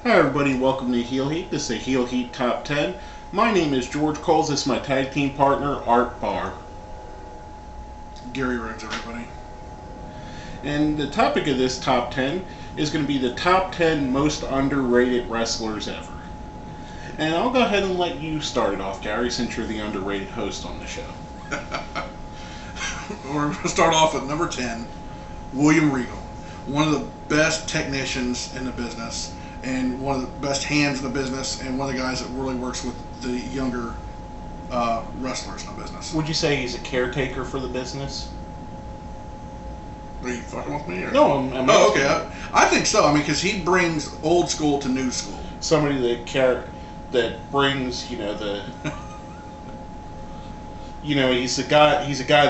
Hi everybody, welcome to Heel Heat. This is a Heel Heat Top 10. My name is George Coles. This is my tag team partner, Art Barr. Gary Rhodes, everybody. And the topic of this Top 10 is going to be the Top 10 most underrated wrestlers ever. And I'll go ahead and let you start it off, Gary, since you're the underrated host on the show. We're going to start off at number 10, William Regal. One of the best technicians in the business, and one of the best hands in the business, and one of the guys that really works with the younger wrestlers in the business. Would you say he's a caretaker for the business? Are you fucking with me? Or? No, I'm Oh, okay. I think so. I mean, because he brings old school to new school. Somebody that brings, he's a guy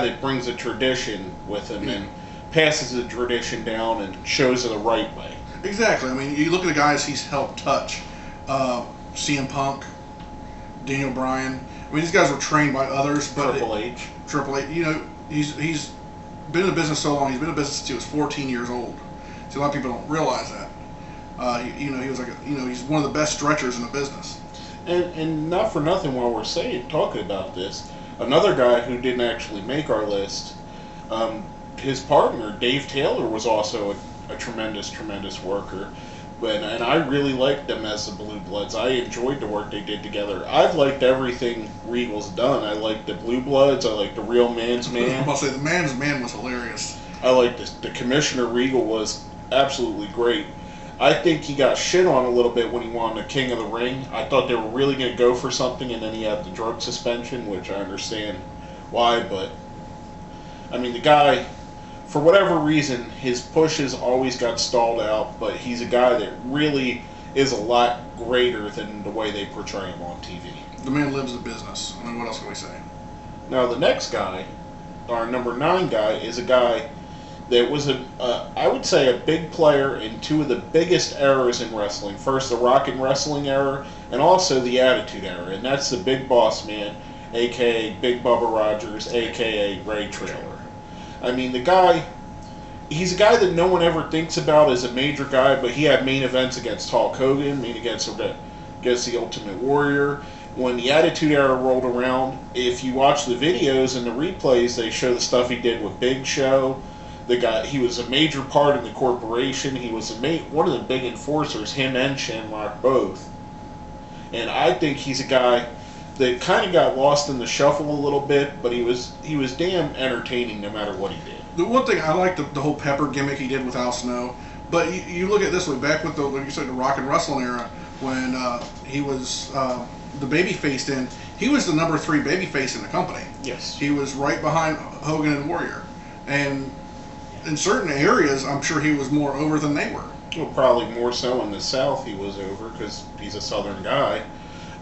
that brings a tradition with him and passes the tradition down and shows it the right way. Exactly. I mean, you look at the guys he's helped touch. CM Punk, Daniel Bryan. I mean, these guys were trained by others, but Triple H. He's been in the business so long. He's been in the business since he was 14 years old. So a lot of people don't realize that. He was he's one of the best stretchers in the business. And not for nothing, while we're talking about this, another guy who didn't actually make our list, his partner Dave Taylor was also a tremendous worker. And I really liked them as the Blue Bloods. I enjoyed the work they did together. I've liked everything Regal's done. I liked the Blue Bloods. I liked the Real Man's Man. I'll say the Man's Man was hilarious. I liked the Commissioner Regal was absolutely great. I think he got shit on a little bit when he won the King of the Ring. I thought they were really going to go for something, and then he had the drug suspension, which I understand why. But, I mean, the guy, for whatever reason, his pushes always got stalled out, but he's a guy that really is a lot greater than the way they portray him on TV. The man lives the business. I mean, what else can we say? Now, the next guy, our number 9 guy, is a guy that was I would say, a big player in two of the biggest eras in wrestling. First, the Rock and Wrestling era, and also the Attitude era, and that's the Big Boss Man, a.k.a. Big Bubba Rogers, a.k.a. Ray Traylor. I mean, he's a guy that no one ever thinks about as a major guy, but he had main events against Hulk Hogan, against the Ultimate Warrior. When the Attitude Era rolled around, if you watch the videos and the replays, they show the stuff he did with Big Show. He was a major part of the corporation. He was one of the big enforcers, him and Shamrock both. And I think he's a guy that kind of got lost in the shuffle a little bit, but he was damn entertaining no matter what he did. The one thing I liked the whole Pepper gimmick he did with Al Snow, but you look at this way, back with like you said, the Rock and Wrestling era, when he was the babyface in, he was the number 3 babyface in the company. Yes. He was right behind Hogan and Warrior, and in certain areas, I'm sure he was more over than they were. Well, probably more so in the South he was over, because he's a Southern guy.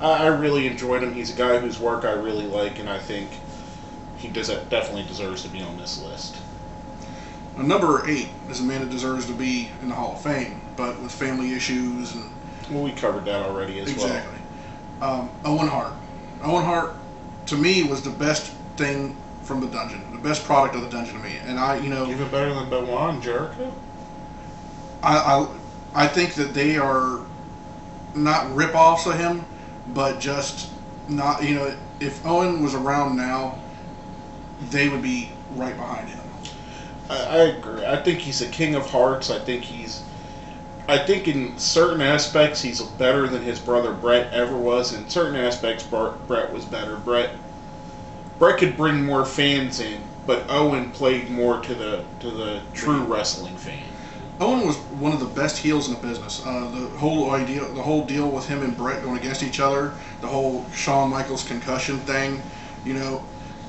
I really enjoyed him. He's a guy whose work I really like, and I think he definitely deserves to be on this list. Now, number 8 is a man that deserves to be in the Hall of Fame, but with family issues and... Well, we covered that already as well. Exactly. Owen Hart. Owen Hart, to me, was the best thing from the dungeon, the best product of the dungeon to me. And even better than Benoit and Jericho? I think that they are not rip-offs of him, but just not, if Owen was around now, they would be right behind him. I agree. I think he's a king of hearts. I think in certain aspects he's better than his brother Brett ever was. In certain aspects, Brett was better. Brett could bring more fans in, but Owen played more to the true wrestling fan. Owen was one of the best heels in the business. The whole deal with him and Brett going against each other, the whole Shawn Michaels concussion thing,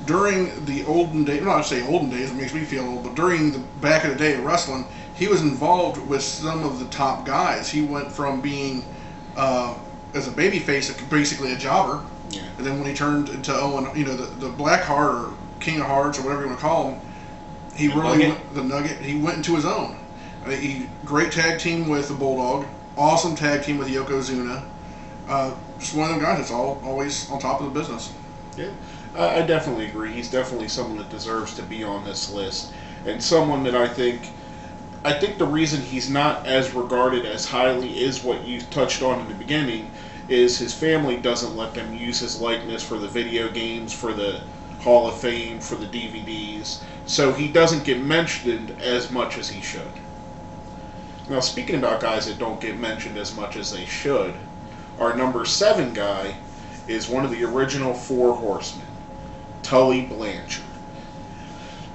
during the olden days, not to say olden days, it makes me feel old, but during the back of the day of wrestling, he was involved with some of the top guys. He went from being, as a babyface, basically a jobber, yeah. And then when he turned into Owen, the Black Heart or King of Hearts or whatever you want to call him, the Nugget, he went into his own. Great tag team with the Bulldog, awesome tag team with Yokozuna. Just one of them guys that's always on top of the business. Yeah, I definitely agree. He's definitely someone that deserves to be on this list, and someone that I think I think the reason he's not as regarded as highly is what you touched on in the beginning, is his family doesn't let them use his likeness for the video games, for the Hall of Fame, for the DVDs, so he doesn't get mentioned as much as he should. Now, speaking about guys that don't get mentioned as much as they should, our number 7 guy is one of the original Four Horsemen, Tully Blanchard.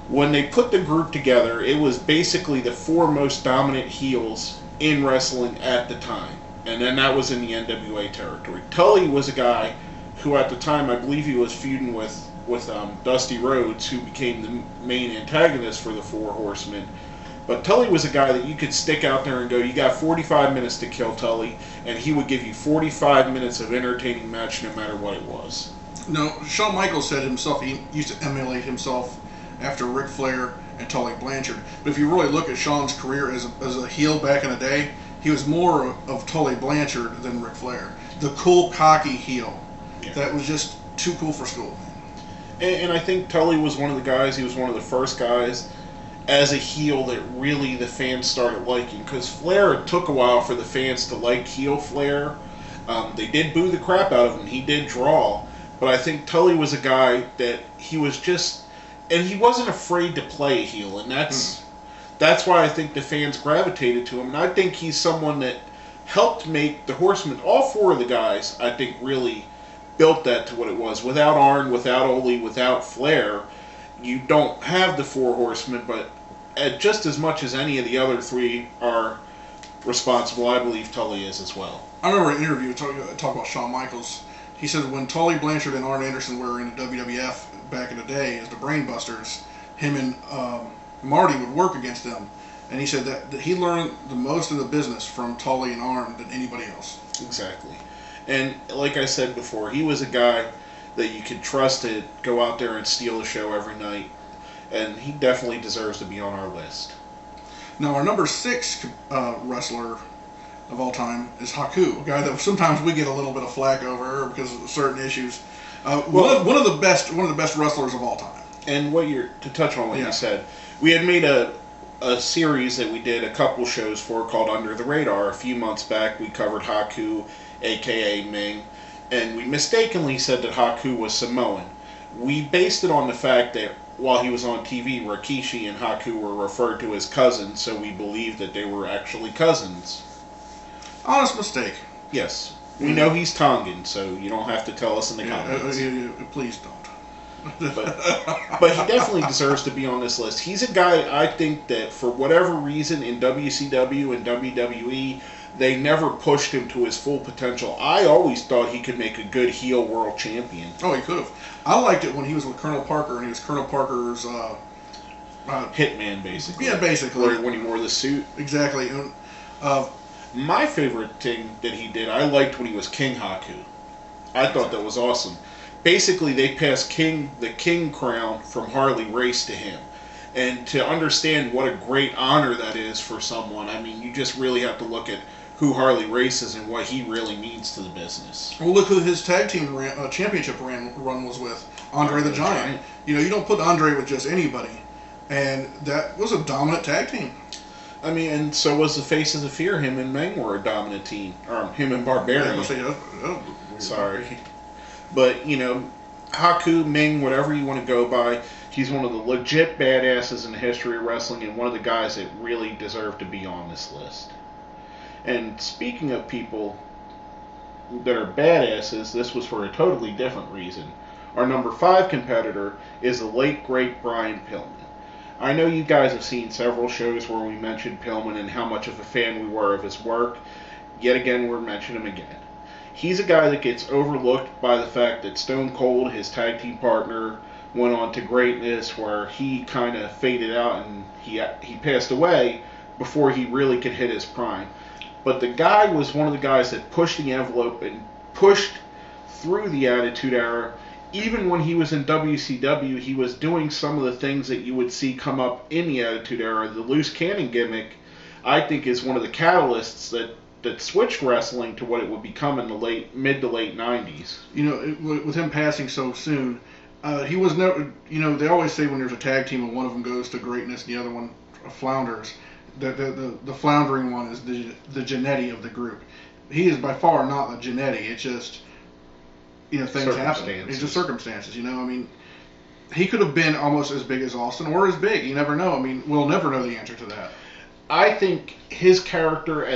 When they put the group together, it was basically the 4 most dominant heels in wrestling at the time. And then that was in the NWA territory. Tully was a guy who at the time, I believe he was feuding with Dusty Rhodes, who became the main antagonist for the Four Horsemen. But Tully was a guy that you could stick out there and go, you got 45 minutes to kill Tully, and he would give you 45 minutes of entertaining match no matter what it was. No, Shawn Michaels said himself he used to emulate himself after Ric Flair and Tully Blanchard. But if you really look at Shawn's career as a heel back in the day, he was more of Tully Blanchard than Ric Flair. The cool, cocky heel. Yeah. That was just too cool for school. And I think Tully was one of the guys, he was one of the first guys as a heel that really the fans started liking. Because Flair, it took a while for the fans to like heel Flair. They did boo the crap out of him. He did draw. But I think Tully was a guy that he was just... And he wasn't afraid to play a heel, and that's why I think the fans gravitated to him. And I think he's someone that helped make the Horsemen, all 4 of the guys, I think really built that to what it was. Without Arn, without Ole, without Flair, you don't have the 4 Horsemen, but just as much as any of the other 3 are responsible, I believe Tully is as well. I remember an interview talk about Shawn Michaels. He said when Tully Blanchard and Arn Anderson were in the WWF back in the day as the Brainbusters, him and Marty would work against them. And he said that he learned the most of the business from Tully and Arn than anybody else. Exactly. And like I said before, he was a guy that you could trust to go out there and steal the show every night. And he definitely deserves to be on our list. Now, our number 6 wrestler of all time is Haku, a guy that sometimes we get a little bit of flack over because of certain issues. One of the best wrestlers of all time. And to touch on what you said, we had made a series that we did a couple shows for called Under the Radar. A few months back, we covered Haku, a.k.a. Ming, and we mistakenly said that Haku was Samoan. We based it on the fact that while he was on TV, Rikishi and Haku were referred to as cousins, so we believed that they were actually cousins. Honest mistake. Yes. We know he's Tongan, so you don't have to tell us in the comments. Please don't. but he definitely deserves to be on this list. He's a guy, I think, that for whatever reason in WCW and WWE, they never pushed him to his full potential. I always thought he could make a good heel world champion. Oh, he could have. I liked it when he was with Colonel Parker, and he was Colonel Parker's... hitman, basically. Yeah, basically. When he wore the suit. Exactly. My favorite thing that he did, I liked when he was King Haku. I thought that was awesome. Basically, they passed the King crown from Harley Race to him. And to understand what a great honor that is for someone, I mean, you just really have to look at who Harley Race is and what he really means to the business. Well, look who his tag team championship run was with, Andre the Giant. You know, you don't put Andre with just anybody. And that was a dominant tag team. I mean, and so was the Faces of Fear. Him and Meng were a dominant team. Or him and Barbarian. Sorry. But, you know, Haku, Ming, whatever you want to go by, he's one of the legit badasses in the history of wrestling and one of the guys that really deserve to be on this list. And speaking of people that are badasses, this was for a totally different reason. Our number 5 competitor is the late, great Brian Pillman. I know you guys have seen several shows where we mentioned Pillman and how much of a fan we were of his work. Yet again, we're mentioning him again. He's a guy that gets overlooked by the fact that Stone Cold, his tag team partner, went on to greatness where he kind of faded out and he passed away before he really could hit his prime. But the guy was one of the guys that pushed the envelope and pushed through the Attitude Era. Even when he was in WCW, he was doing some of the things that you would see come up in the Attitude Era. The loose cannon gimmick, I think, is one of the catalysts that switched wrestling to what it would become in the mid to late 90s. You know, with him passing so soon, he was never, you know, they always say when there's a tag team and one of them goes to greatness and the other one flounders, The floundering one is the Genetti of the group. He is by far not a Genetti. It's just, things happen. It's just circumstances. I mean, he could have been almost as big as Austin or as big. You never know. I mean, we'll never know the answer to that. I think his character,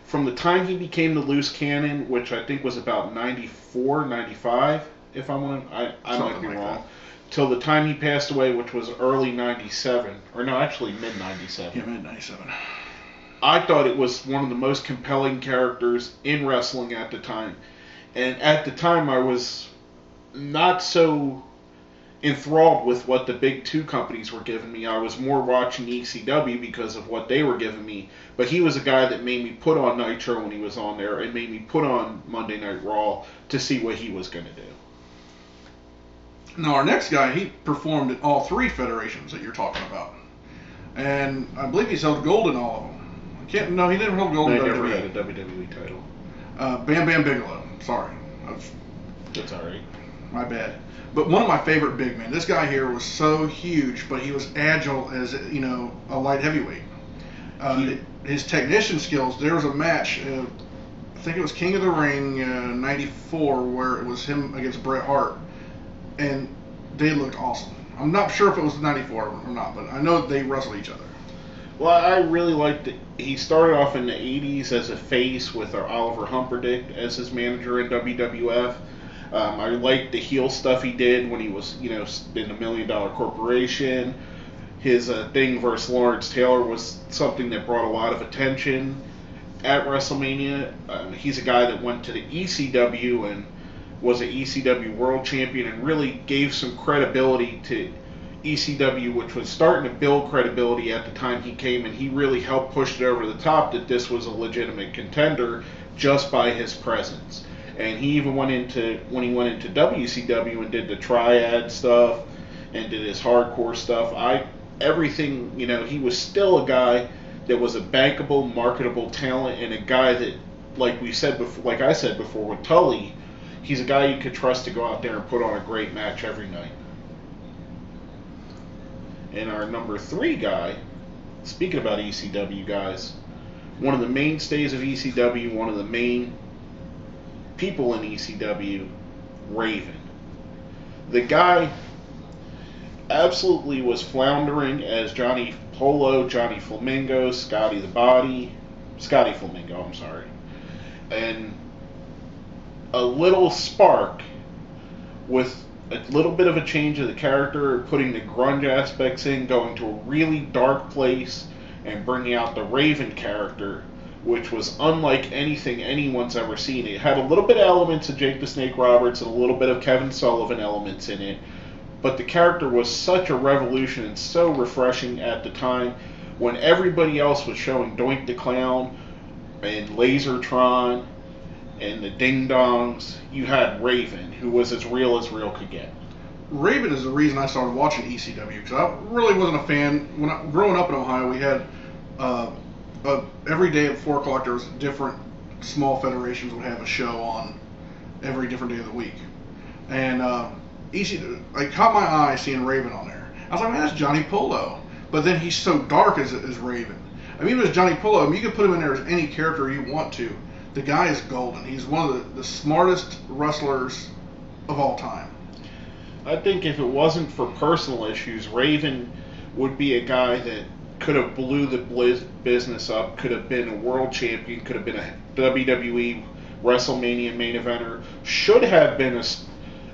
from the time he became the loose cannon, which I think was about 94, 95, if I might be wrong, till the time he passed away, which was early 97, or no, actually mid 97. Yeah, mid 97. I thought it was one of the most compelling characters in wrestling at the time. And at the time, I was not so enthralled with what the big two companies were giving me. I was more watching ECW because of what they were giving me. But he was a guy that made me put on Nitro when he was on there and made me put on Monday Night Raw to see what he was going to do. Now, our next guy, he performed in all three federations that you're talking about. And I believe he's held gold in all of them. No, he didn't hold gold in WWE. He never had a WWE title. Bam Bam Bigelow. Sorry. That's all right. My bad. But one of my favorite big men. This guy here was so huge, but he was agile as, a light heavyweight. His technician skills, there was a match, I think it was King of the Ring 94, where it was him against Bret Hart. And they looked awesome. I'm not sure if it was 94 or not, but I know they wrestled each other. Well, I really liked it. He started off in the 80s as a face with Oliver Humperdinck as his manager in WWF. I liked the heel stuff he did when he was, in a $1 Million Corporation. His thing versus Lawrence Taylor was something that brought a lot of attention at WrestleMania. He's a guy that went to the ECW and was an ECW World Champion and really gave some credibility to ECW, which was starting to build credibility at the time he came, and he really helped push it over the top that this was a legitimate contender just by his presence. And he even when he went into WCW and did the triad stuff and did his hardcore stuff, he was still a guy that was a bankable, marketable talent, and a guy that, like I said before with Tully, he's a guy you could trust to go out there and put on a great match every night. And our number 3 guy, speaking about ECW guys, one of the mainstays of ECW, one of the main people in ECW, Raven. The guy absolutely was floundering as Johnny Polo, Johnny Flamingo, Scotty Flamingo, I'm sorry. And a little spark with a little bit of a change of the character, putting the grunge aspects in, going to a really dark place, and bringing out the Raven character, which was unlike anything anyone's ever seen. It had a little bit of elements of Jake the Snake Roberts and a little bit of Kevin Sullivan elements in it, but the character was such a revolution and so refreshing at the time when everybody else was showing Doink the Clown and Lasertron and the Ding Dongs. You had Raven, who was as real could get. Raven is the reason I started watching ECW, because I really wasn't a fan. Growing up in Ohio, we had every day at 4 o'clock there was different small federations would have a show on every different day of the week. And I caught my eye seeing Raven on there. I was like, man, that's Johnny Polo. But then he's so dark as Raven. I mean, even as Johnny Polo, you could put him in there as any character you want to. The guy is golden. He's one of the smartest wrestlers of all time. I think if it wasn't for personal issues, Raven would be a guy that could have blew the business up, could have been a world champion, could have been a WWE WrestleMania main eventer, should have been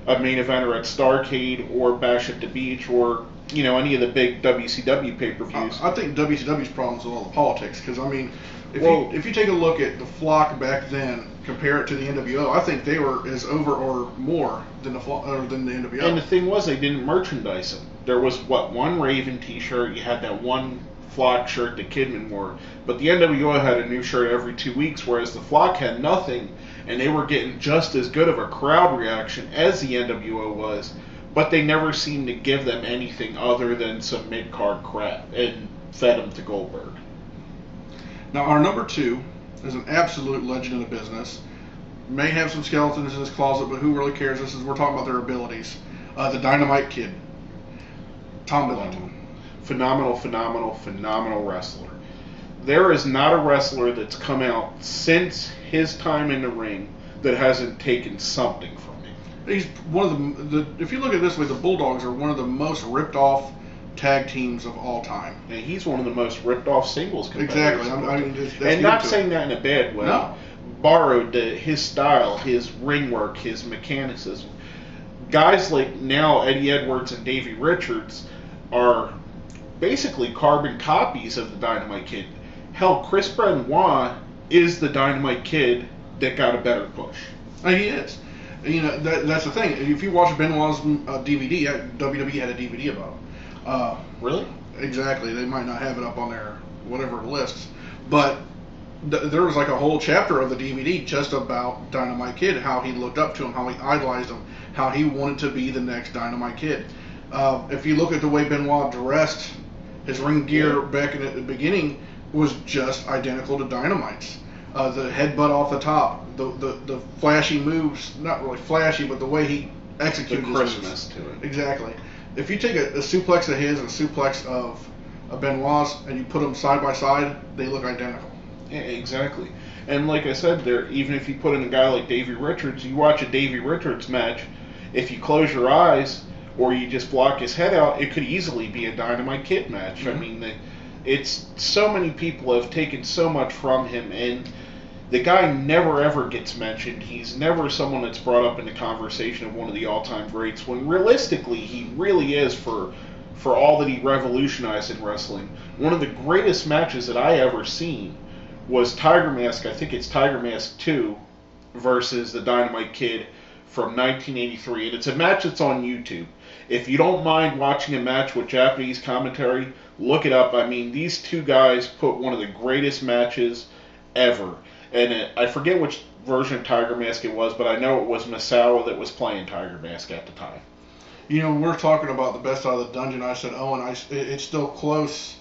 a main eventer at Starrcade or Bash at the Beach or any of the big WCW pay-per-views. I think WCW's problems with all the politics, because I mean, if you take a look at the Flock back then, compare it to the NWO, I think they were as over or more than the NWO. And the thing was, they didn't merchandise them. There was one Raven T-shirt. You had that one Flock shirt that Kidman wore, but the NWO had a new shirt every 2 weeks, whereas the Flock had nothing, and they were getting just as good of a crowd reaction as the NWO was, but they never seemed to give them anything other than some mid-card crap and fed them to Goldberg. Now, our number 2 is an absolute legend in the business. May have some skeletons in his closet, but who really cares? We're talking about their abilities. The Dynamite Kid, Tom Billington. Phenomenal wrestler. There is not a wrestler that's come out since his time in the ring that hasn't taken something from him. He's one of if you look at it this way, the Bulldogs are one of the most ripped off tag teams of all time. And he's one of the most ripped off singles competitors. Exactly. I mean, and not saying that in a bad way. No. Borrowed his style, his ring work, his mechanicism. Guys like now Eddie Edwards and Davey Richards are basically carbon copies of the Dynamite Kid. Hell, Chris Benoit is the Dynamite Kid that got a better push. He is. You know, that's the thing. If you watch Benoit's DVD, WWE had a DVD about him. Really? Exactly. They might not have it up on their whatever lists, but there was like a whole chapter of the DVD just about Dynamite Kid, how he looked up to him, how he idolized him, how he wanted to be the next Dynamite Kid. If you look at the way Benoit dressed, his ring gear back in the beginning was just identical to Dynamite's. The headbutt off the top, the flashy moves, not really flashy, but the way he executed the crispness to it. Exactly. If you take a suplex of his and a suplex of Benoit's and you put them side by side, they look identical. Yeah, exactly. And like I said, even if you put in a guy like Davey Richards, you watch a Davey Richards match, if you close your eyes or you just block his head out, it could easily be a Dynamite Kid match. Mm-hmm. I mean, it's so many people have taken so much from him, and the guy never ever gets mentioned. He's never someone that's brought up in the conversation of one of the all-time greats, when realistically he really is for all that he revolutionized in wrestling. One of the greatest matches that I ever seen was Tiger Mask, I think it's Tiger Mask 2 versus the Dynamite Kid from 1983, and it's a match that's on YouTube. If you don't mind watching a match with Japanese commentary, look it up. I mean, these two guys put one of the greatest matches ever. And I forget which version of Tiger Mask it was, but I know it was Misawa that was playing Tiger Mask at the time. You know, we're talking about the best out of the dungeon. I said Owen. It's still close.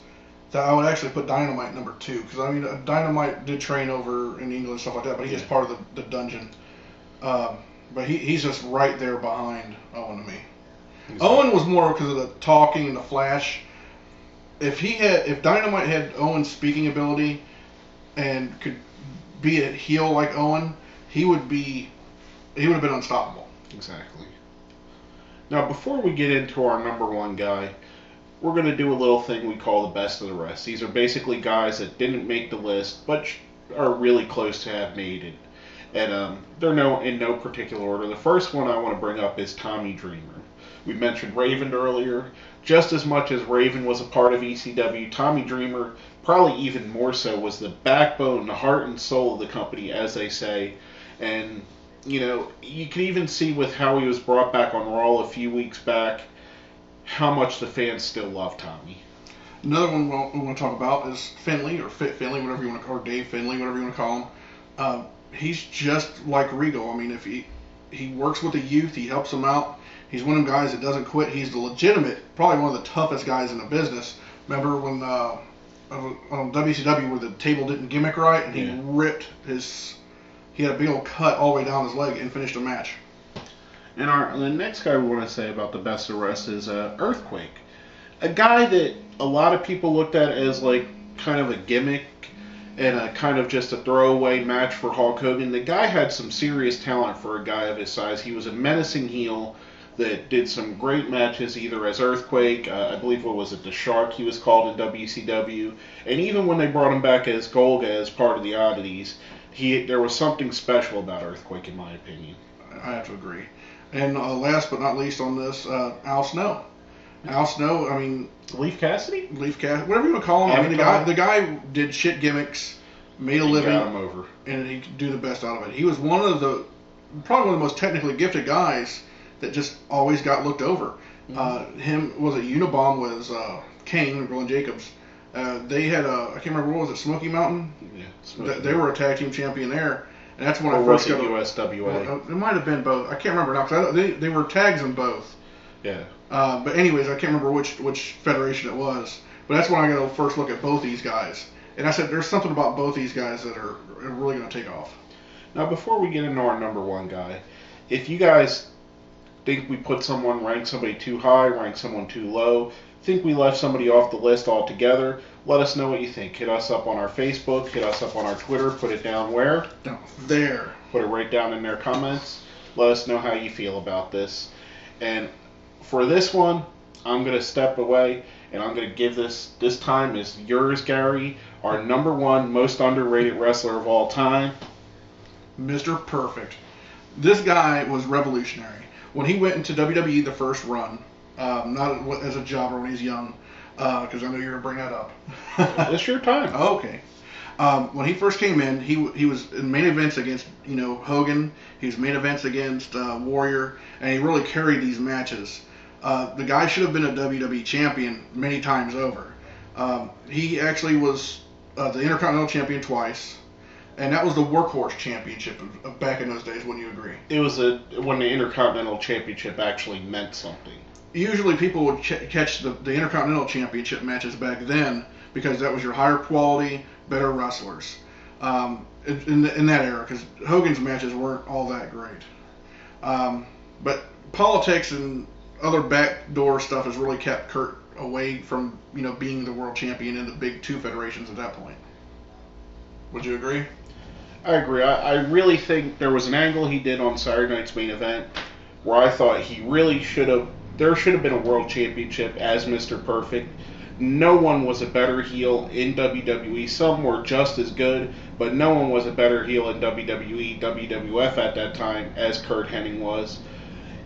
That I would actually put Dynamite number 2, because I mean Dynamite did train over in England and stuff like that, but he is part of the dungeon. But he's just right there behind Owen to me. Exactly. Owen was more because of the talking and the flash. If Dynamite had Owen's speaking ability and could be a heel like Owen, he would have been unstoppable. Exactly. Now, before we get into our number one guy, we're going to do a little thing we call the best of the rest. These are basically guys that didn't make the list, but are really close to have made it. And they're in no particular order. The first one I want to bring up is Tommy Dreamer. We mentioned Raven earlier. Just as much as Raven was a part of ECW, Tommy Dreamer, probably even more so, was the backbone, the heart and soul of the company, as they say. And, you know, you can even see with how he was brought back on Raw a few weeks back, how much the fans still love Tommy. Another one we want to talk about is Finley, or Fit Finley, whatever you want to, or Dave Finley, whatever you want to call him. He's just like Regal. I mean, if he works with the youth, he helps them out. He's one of them guys that doesn't quit. He's the legitimate, probably one of the toughest guys in the business. Remember when on WCW where the table didn't gimmick right, and he ripped he had a big old cut all the way down his leg and finished a match. And the next guy we want to say about the best of the rest is Earthquake. A guy that a lot of people looked at as like kind of a gimmick and a kind of just a throwaway match for Hulk Hogan. The guy had some serious talent for a guy of his size. He was a menacing heel that did some great matches either as Earthquake, I believe what was it, the Shark he was called in WCW, and even when they brought him back as Golga as part of the Oddities, there was something special about Earthquake in my opinion. I have to agree. And last but not least on this, Al Snow. Al Snow, I mean... Leaf Cassidy, whatever you want to call him. I mean, the guy did shit gimmicks, made a living, got him over, and he could do the best out of it. He was probably one of the most technically gifted guys that just always got looked over. Him was a Unabomb was Kane, Glenn Jacobs. They had I can't remember, what was it, Smoky Mountain? Yeah, they were a tag team champion there. And that's when I first got USWA. It might have been both. I can't remember now, because they were tags in both. Yeah. But anyways, I can't remember which federation it was. But that's when I got to first look at both these guys. And I said, there's something about both these guys that are really going to take off. Now, before we get into our number one guy, if you guys think we rank somebody too high, rank someone too low, think we left somebody off the list altogether, let us know what you think. Hit us up on our Facebook, hit us up on our Twitter, put it down where? Down there. Put it right down in their comments. Let us know how you feel about this. And for this one, I'm going to step away and I'm going to give this time is yours, Gary, our number one most underrated wrestler of all time. Mr. Perfect. This guy was revolutionary. When he went into WWE the first run, not as a jobber when he was young, because I know you're going to bring that up. It's your time. Okay. When he first came in, he was in main events against Hogan. He was main events against Warrior, and he really carried these matches. The guy should have been a WWE champion many times over. He actually was the Intercontinental Champion twice, and that was the Workhorse Championship of back in those days. Wouldn't you agree? It was when the Intercontinental Championship actually meant something. Usually people would catch the Intercontinental Championship matches back then because that was your higher quality, better wrestlers in that era, because Hogan's matches weren't all that great. But politics and other backdoor stuff has really kept Kurt away from being the world champion in the big two federations at that point. Would you agree? I agree. I really think there was an angle he did on Saturday Night's Main Event where I thought he really there should have been a world championship as Mr. Perfect. No one was a better heel in WWE. Some were just as good, but no one was a better heel in WWE, WWF at that time as Curt Hennig was.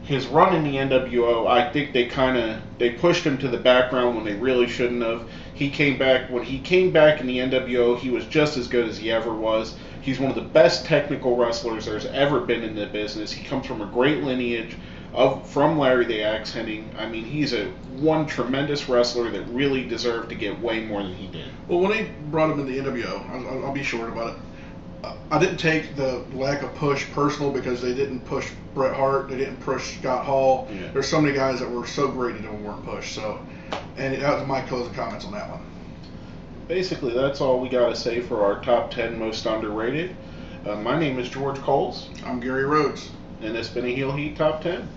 His run in the NWO, I think they pushed him to the background when they really shouldn't have. When he came back in the NWO, he was just as good as he ever was. He's one of the best technical wrestlers there's ever been in the business. He comes from a great lineage from Larry the Axe Hennig. I mean, he's one tremendous wrestler that really deserved to get way more than he did. Well, when they brought him in the NWO, I'll be short about it. I didn't take the lack of push personal because they didn't push Bret Hart, they didn't push Scott Hall. Yeah. There's so many guys that were so great and weren't pushed. And that was my closing comments on that one. Basically, that's all we got to say for our top 10 most underrated. My name is George Coles. I'm Gary Rhodes. And it's been a Heel Heat Top 10.